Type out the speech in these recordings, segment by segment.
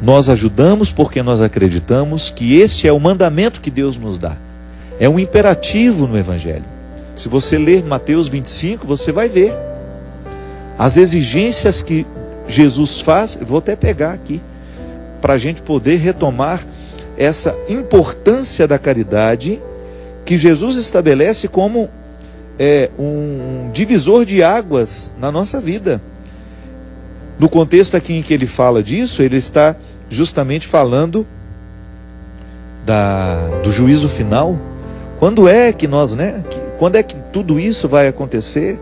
Nós ajudamos porque nós acreditamos que este é o mandamento que Deus nos dá. É um imperativo no Evangelho. Se você ler Mateus 25, você vai ver as exigências que Jesus faz. Eu vou até pegar aqui, para a gente poder retomar essa importância da caridade que Jesus estabelece como um divisor de águas na nossa vida. No contexto aqui em que ele fala disso, ele está justamente falando do juízo final. Quando é que quando é que tudo isso vai acontecer?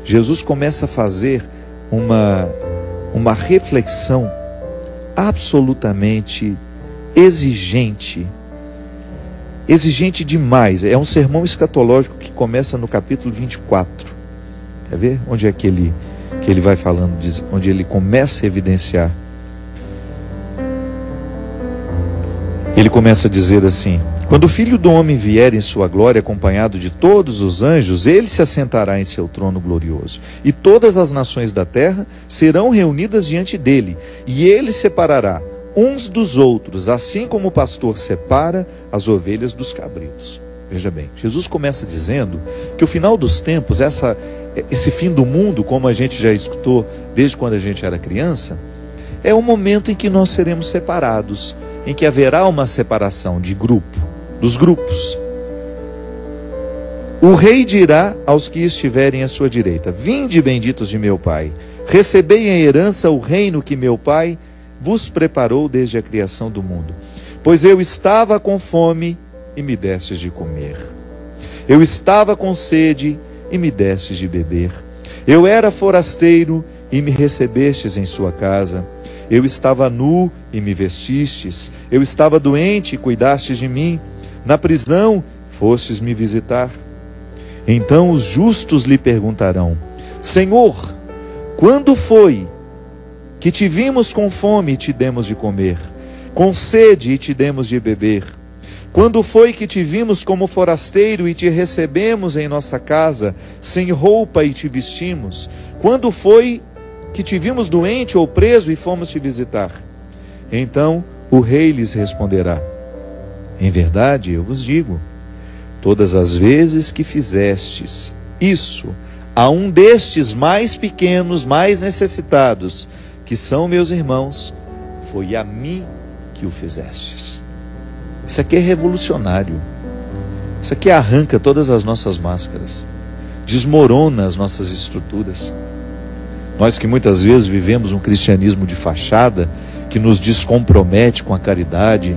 Jesus começa a fazer uma reflexão absolutamente exigente demais. É um sermão escatológico que começa no capítulo 24. Quer ver? Onde é que ele vai falando, onde ele começa a evidenciar. Ele começa a dizer assim: quando o Filho do Homem vier em sua glória, acompanhado de todos os anjos, ele se assentará em seu trono glorioso. E todas as nações da terra serão reunidas diante dele. E ele separará uns dos outros, assim como o pastor separa as ovelhas dos cabritos. Veja bem, Jesus começa dizendo que o final dos tempos, esse fim do mundo, como a gente já escutou desde quando a gente era criança, é o momento em que nós seremos separados, em que haverá uma separação dos grupos. O rei dirá aos que estiverem à sua direita: vinde, benditos de meu Pai, recebei em herança o reino que meu Pai vos preparou desde a criação do mundo. Pois eu estava com fome e me destes de comer. Eu estava com sede e me destes de beber. Eu era forasteiro e me recebestes em sua casa. Eu estava nu e me vestistes. Eu estava doente e cuidastes de mim. Na prisão fostes me visitar. Então os justos lhe perguntarão: Senhor, quando foi que te vimos com fome e te demos de comer, com sede e te demos de beber? Quando foi que te vimos como forasteiro e te recebemos em nossa casa, sem roupa e te vestimos? Quando foi que te vimos doente ou preso e fomos te visitar? Então o rei lhes responderá: em verdade eu vos digo, todas as vezes que fizestes isso a um destes mais pequenos, mais necessitados, que são meus irmãos, foi a mim que o fizestes. Isso aqui é revolucionário. Isso aqui arranca todas as nossas máscaras, desmorona as nossas estruturas. Nós que muitas vezes vivemos um cristianismo de fachada, que nos descompromete com a caridade,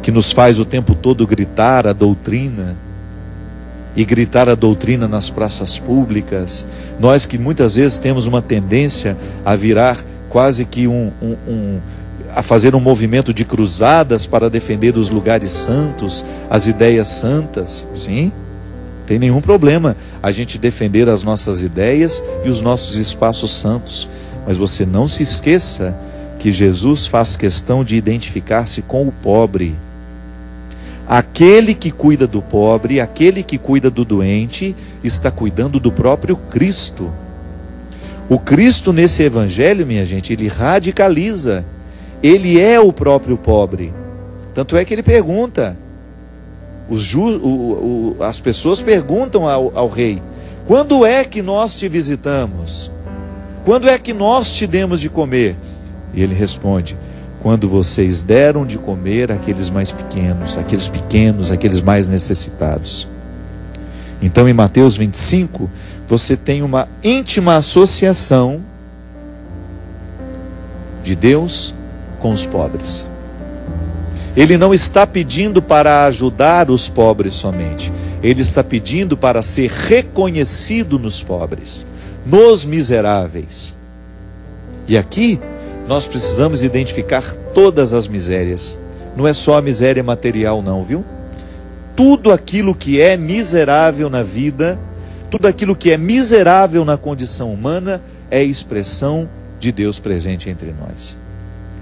que nos faz o tempo todo gritar a doutrina, e gritar a doutrina nas praças públicas. Nós que muitas vezes temos uma tendência a virar quase que a fazer um movimento de cruzadas para defender os lugares santos, as ideias santas. Sim, não tem nenhum problema a gente defender as nossas ideias e os nossos espaços santos. Mas você não se esqueça que Jesus faz questão de identificar-se com o pobre. Aquele que cuida do pobre, aquele que cuida do doente, está cuidando do próprio Cristo. O Cristo nesse evangelho, minha gente, ele radicaliza. Ele é o próprio pobre. Tanto é que ele pergunta, as pessoas perguntam ao rei: quando é que nós te visitamos? Quando é que nós te demos de comer? E ele responde: quando vocês deram de comer àqueles mais pequenos, aqueles mais necessitados. Então em Mateus 25, você tem uma íntima associação de Deus com os pobres. Ele não está pedindo para ajudar os pobres somente. Ele está pedindo para ser reconhecido nos pobres, nos miseráveis. E aqui nós precisamos identificar todas as misérias. Não é só a miséria material não, viu? Tudo aquilo que é miserável na vida, tudo aquilo que é miserável na condição humana, é expressão de Deus presente entre nós.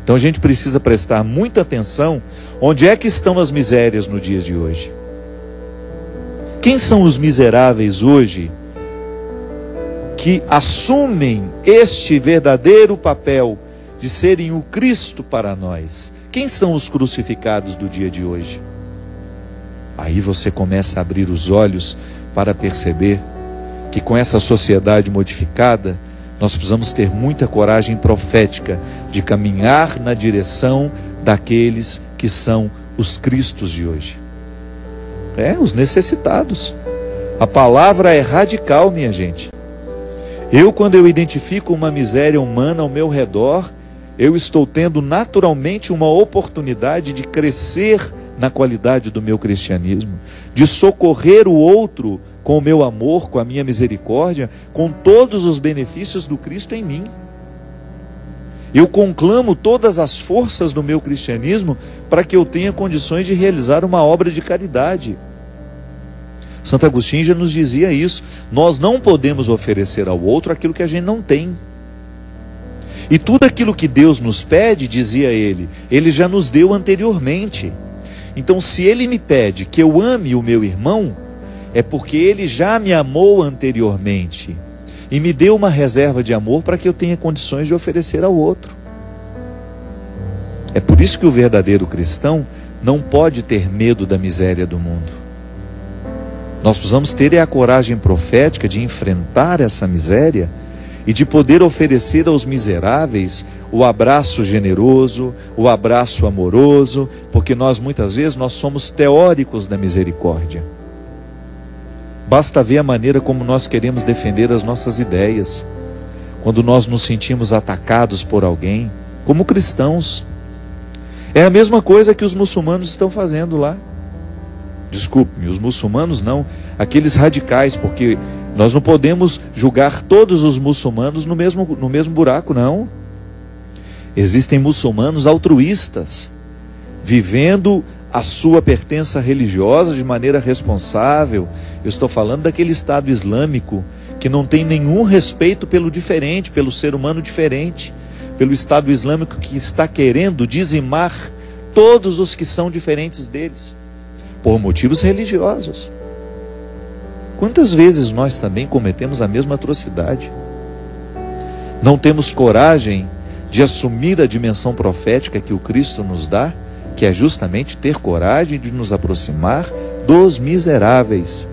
Então a gente precisa prestar muita atenção onde é que estão as misérias no dia de hoje. Quem são os miseráveis hoje que assumem este verdadeiro papel de serem o Cristo para nós. Quem são os crucificados do dia de hoje? Aí você começa a abrir os olhos para perceber que com essa sociedade modificada, nós precisamos ter muita coragem profética de caminhar na direção daqueles que são os Cristos de hoje. Os necessitados. A palavra é radical, minha gente. Quando eu identifico uma miséria humana ao meu redor, eu estou tendo naturalmente uma oportunidade de crescer na qualidade do meu cristianismo, de socorrer o outro com o meu amor, com a minha misericórdia, com todos os benefícios do Cristo em mim. Eu conclamo todas as forças do meu cristianismo para que eu tenha condições de realizar uma obra de caridade. Santo Agostinho já nos dizia isso. Nós não podemos oferecer ao outro aquilo que a gente não tem. E tudo aquilo que Deus nos pede, dizia ele, Ele já nos deu anteriormente. Então, se Ele me pede que eu ame o meu irmão, é porque Ele já me amou anteriormente e me deu uma reserva de amor para que eu tenha condições de oferecer ao outro. É por isso que o verdadeiro cristão não pode ter medo da miséria do mundo. Nós precisamos ter a coragem profética de enfrentar essa miséria e de poder oferecer aos miseráveis o abraço generoso, o abraço amoroso, porque muitas vezes nós somos teóricos da misericórdia. Basta ver a maneira como nós queremos defender as nossas ideias, quando nós nos sentimos atacados por alguém, como cristãos. É a mesma coisa que os muçulmanos estão fazendo lá. Desculpe-me, os muçulmanos não, aqueles radicais, porque nós não podemos julgar todos os muçulmanos no mesmo buraco, não. Existem muçulmanos altruístas, vivendo a sua pertença religiosa de maneira responsável. Eu estou falando daquele Estado Islâmico que não tem nenhum respeito pelo diferente, pelo ser humano diferente, pelo Estado Islâmico que está querendo dizimar todos os que são diferentes deles, por motivos religiosos. Quantas vezes nós também cometemos a mesma atrocidade? Não temos coragem de assumir a dimensão profética que o Cristo nos dá, que é justamente ter coragem de nos aproximar dos miseráveis.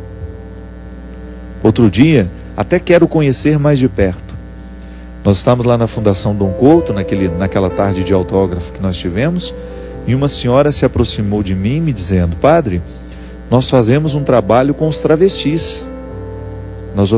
Outro dia, até quero conhecer mais de perto. Nós estávamos lá na Fundação Dom Couto, naquela tarde de autógrafo que nós tivemos, e uma senhora se aproximou de mim me dizendo: padre, nós fazemos um trabalho com os travestis. Nós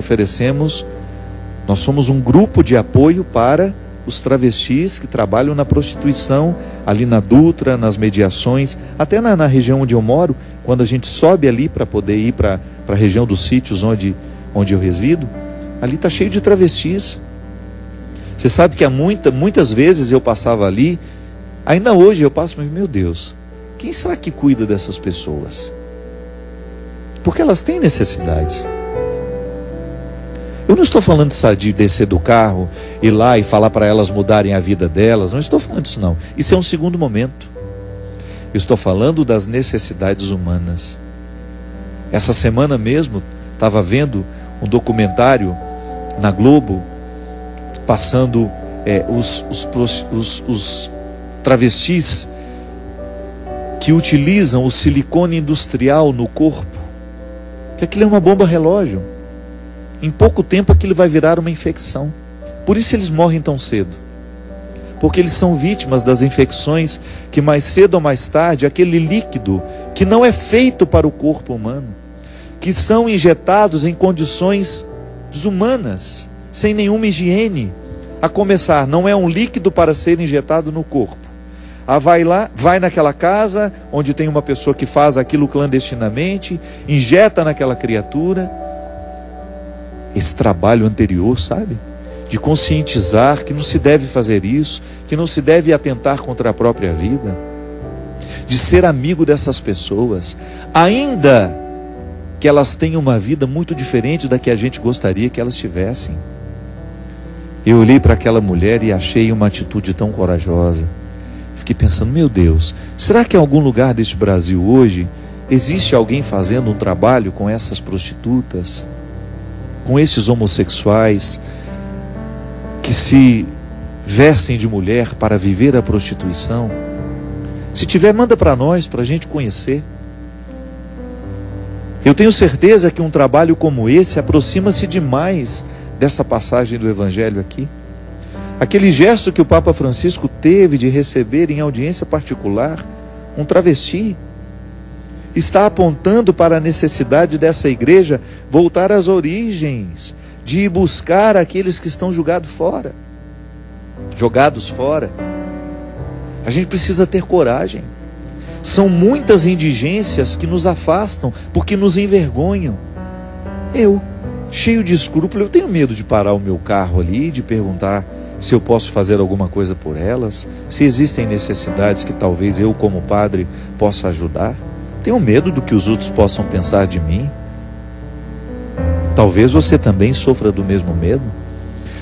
somos um grupo de apoio para os travestis que trabalham na prostituição, ali na Dutra, nas mediações, até na região onde eu moro, quando a gente sobe ali para poder ir para a região dos sítios onde eu resido, ali está cheio de travestis. Você sabe que muitas vezes eu passava ali, ainda hoje eu passo, meu Deus, quem será que cuida dessas pessoas? Porque elas têm necessidades. Eu não estou falando de descer do carro, ir lá e falar para elas mudarem a vida delas, não estou falando disso não. Isso é um segundo momento. Eu estou falando das necessidades humanas. Essa semana mesmo, estava vendo um documentário na Globo, passando os travestis que utilizam o silicone industrial no corpo, que aquilo é uma bomba relógio. Em pouco tempo aquilo vai virar uma infecção. Por isso eles morrem tão cedo. Porque eles são vítimas das infecções que mais cedo ou mais tarde, aquele líquido que não é feito para o corpo humano, que são injetados em condições desumanas, sem nenhuma higiene. A começar, não é um líquido para ser injetado no corpo. Vai naquela casa onde tem uma pessoa que faz aquilo clandestinamente, injeta naquela criatura. Esse trabalho anterior, sabe? De conscientizar que não se deve fazer isso, que não se deve atentar contra a própria vida, de ser amigo dessas pessoas, ainda que elas tenham uma vida muito diferente da que a gente gostaria que elas tivessem. Eu olhei para aquela mulher e achei uma atitude tão corajosa. Fiquei pensando, meu Deus, será que em algum lugar deste Brasil hoje existe alguém fazendo um trabalho com essas prostitutas, com esses homossexuais que se vestem de mulher para viver a prostituição. Se tiver, manda para nós, para a gente conhecer. Eu tenho certeza que um trabalho como esse aproxima-se demais dessa passagem do Evangelho aqui. Aquele gesto que o Papa Francisco teve de receber em audiência particular um travesti, está apontando para a necessidade dessa igreja voltar às origens, de ir buscar aqueles que estão jogados fora. A gente precisa ter coragem. São muitas indigências que nos afastam, porque nos envergonham. Eu, cheio de escrúpulo, eu tenho medo de parar o meu carro ali, de perguntar se eu posso fazer alguma coisa por elas, se existem necessidades que talvez eu, como padre, possa ajudar. Tenho medo do que os outros possam pensar de mim. Talvez você também sofra do mesmo medo.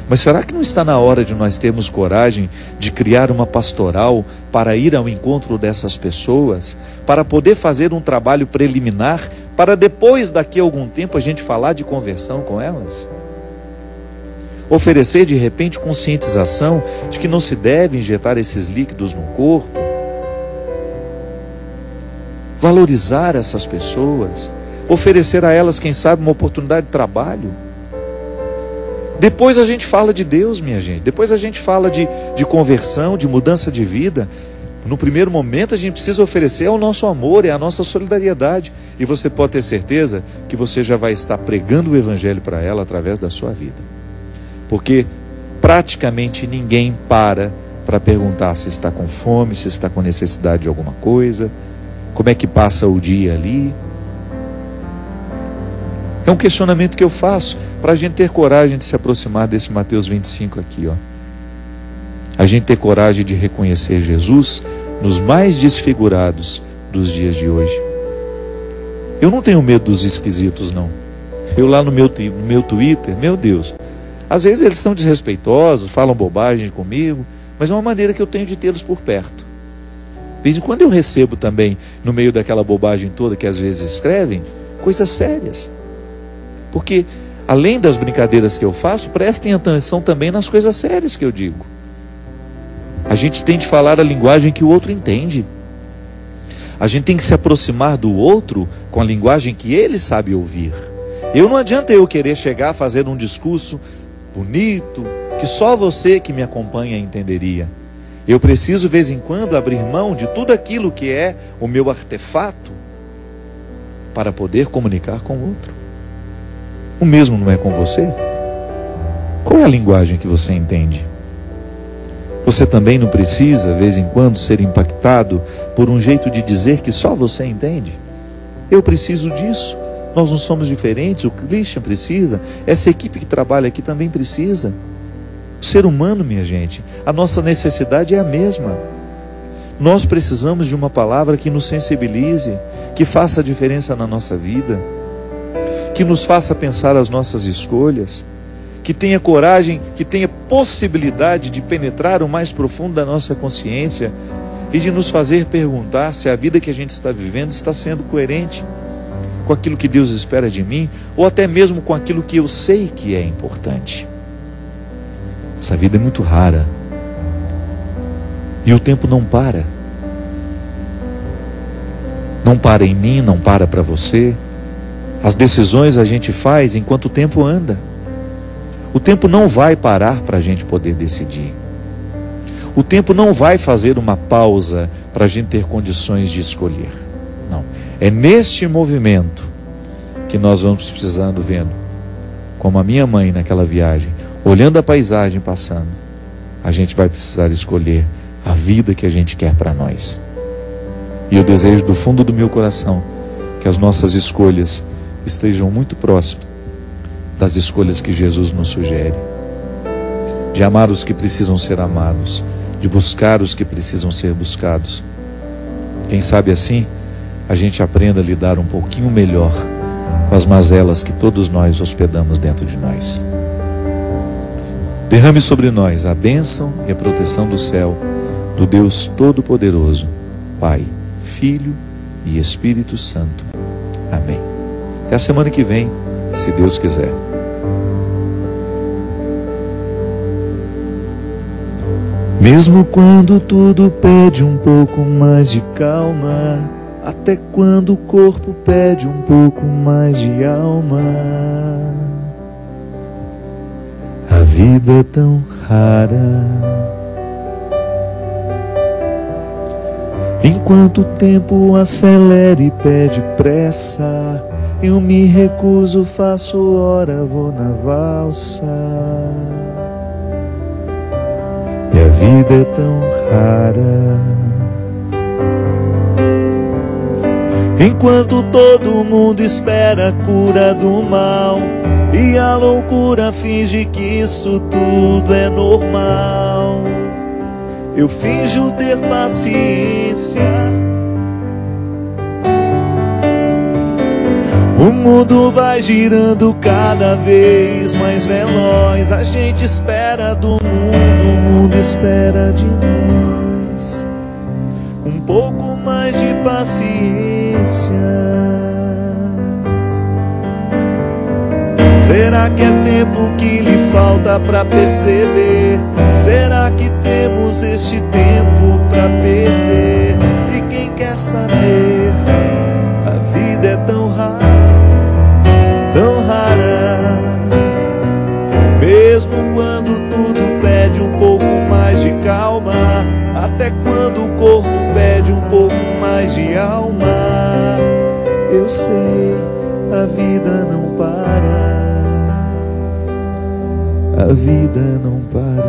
Mas será que não está na hora de nós termos coragem de criar uma pastoral para ir ao encontro dessas pessoas, para poder fazer um trabalho preliminar, para depois, daqui a algum tempo, a gente falar de conversão com elas? Oferecer de repente conscientização de que não se deve injetar esses líquidos no corpo. Valorizar essas pessoas, oferecer a elas, quem sabe, uma oportunidade de trabalho. Depois a gente fala de Deus, minha gente. Depois a gente fala de conversão, de mudança de vida. No primeiro momento a gente precisa oferecer o nosso amor e a nossa solidariedade. E você pode ter certeza que você já vai estar pregando o Evangelho para ela através da sua vida. Porque praticamente ninguém para perguntar se está com fome, se está com necessidade de alguma coisa, como é que passa o dia ali. É um questionamento que eu faço para a gente ter coragem de se aproximar desse Mateus 25 aqui, ó. A gente ter coragem de reconhecer Jesus nos mais desfigurados dos dias de hoje. Eu não tenho medo dos esquisitos, não. Eu lá no meu Twitter, meu Deus, às vezes eles são desrespeitosos, falam bobagem comigo, mas é uma maneira que eu tenho de tê-los por perto. De vez em quando eu recebo também, no meio daquela bobagem toda que às vezes escrevem, coisas sérias. Porque, além das brincadeiras que eu faço, prestem atenção também nas coisas sérias que eu digo. A gente tem de falar a linguagem que o outro entende. A gente tem que se aproximar do outro com a linguagem que ele sabe ouvir. Não adianta eu querer chegar fazendo um discurso bonito, que só você que me acompanha entenderia. Eu preciso, de vez em quando, abrir mão de tudo aquilo que é o meu artefato para poder comunicar com o outro. O mesmo não é com você? Qual é a linguagem que você entende? Você também não precisa, de vez em quando, ser impactado por um jeito de dizer que só você entende? Eu preciso disso. Nós não somos diferentes. O Christian precisa. Essa equipe que trabalha aqui também precisa. O ser humano, minha gente, a nossa necessidade é a mesma. Nós precisamos de uma palavra que nos sensibilize, que faça a diferença na nossa vida, que nos faça pensar as nossas escolhas, que tenha coragem, que tenha possibilidade de penetrar o mais profundo da nossa consciência e de nos fazer perguntar se a vida que a gente está vivendo está sendo coerente com aquilo que Deus espera de mim, ou até mesmo com aquilo que eu sei que é importante. Essa vida é muito rara e o tempo não para. Não para em mim, não para para você. As decisões a gente faz enquanto o tempo anda. O tempo não vai parar para a gente poder decidir. O tempo não vai fazer uma pausa para a gente ter condições de escolher. Não. É neste movimento que nós vamos precisando, vendo, como a minha mãe naquela viagem, olhando a paisagem passando, a gente vai precisar escolher a vida que a gente quer para nós. E eu desejo do fundo do meu coração que as nossas escolhas estejam muito próximas das escolhas que Jesus nos sugere, de amar os que precisam ser amados, de buscar os que precisam ser buscados. Quem sabe assim a gente aprenda a lidar um pouquinho melhor com as mazelas que todos nós hospedamos dentro de nós. Derrame sobre nós a bênção e a proteção do céu, do Deus Todo-Poderoso, Pai, Filho e Espírito Santo. Amém. Até a semana que vem, se Deus quiser. Mesmo quando tudo pede um pouco mais de calma, até quando o corpo pede um pouco mais de alma. A vida é tão rara. Enquanto o tempo acelera e pede pressa, eu me recuso, faço hora, vou na valsa. E a vida é tão rara. Enquanto todo mundo espera a cura do mal e a loucura finge que isso tudo é normal, eu finjo ter paciência. O mundo vai girando cada vez mais veloz. A gente espera do mundo, o mundo espera de nós um pouco mais de paciência. Será que é tempo que lhe falta pra perceber? Será que temos este tempo pra perder? E quem quer saber? A vida é tão rara, tão rara. Mesmo quando tudo pede um pouco mais de calma, até quando o corpo pede um pouco mais de alma. Eu sei, a vida não para. A vida não para.